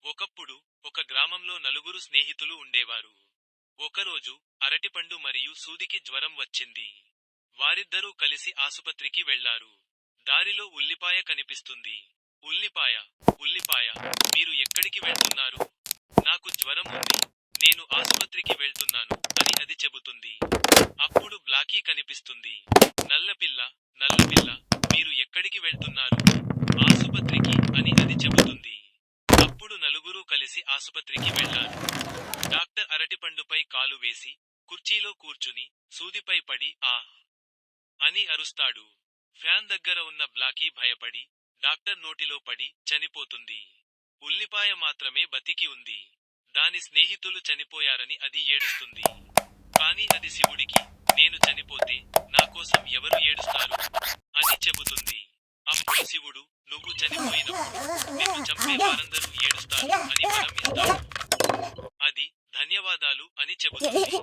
ఒకప్పుడు ఒక గ్రామంలో నలుగురు స్నేహితులు ఉండేవారు. ఒకరోజు అరటిపండు మరియు సూదికి జ్వరం వచ్చింది. వారిద్దరూ కలిసి ఆసుపత్రికి వెళ్లారు. దారిలో ఉల్లిపాయ కనిపిస్తుంది. ఉల్లిపాయ, ఉల్లిపాయ, మీరు ఎక్కడికి వెళ్తున్నారు? నాకు జ్వరం ఉంది. నేను ఆసుపత్రికి వెళ్తున్నాను అని అది చెబుతుంది. అప్పుడు బ్లాకీ కనిపిస్తుంది. నల్లపిల్ల, నల్లపిల్ల, మీరు ఎక్కడికి వెళ్తున్నారు? ఆసుపత్రికి అని అది చెబుతుంది. అప్పుడు నలుగురూ కలిసి ఆసుపత్రికి వెళ్లారు. డాక్టర్ అరటిపండుపై కాలు వేసి, కుర్చీలో కూర్చుని, సూదిపై పడి అని అరుస్తాడు. ఫ్యాన్ దగ్గర ఉన్న బ్లాకీ భయపడి, డాక్టర్ నోటిలో పడి, చనిపోతుంది. ఉల్లిపాయ మాత్రమే బతికి ఉంది. దాని స్నేహితులు చనిపోయారని అది ఏడుస్తుంది. కాని అది శివుడికి, నేను చనిపోతే, నా కోసం ఎవరు ఏడుస్తారు? అని చెబుతుంది. అప్పుడు శివుడు, నువ్వు చనిపోయినప్పుడు, నిన్ను చంపే వారందరూ ఏడుస్తారు అని వరం ఇస్తాడు. అది, ధన్యవాదాలు అని చెబుతుంది.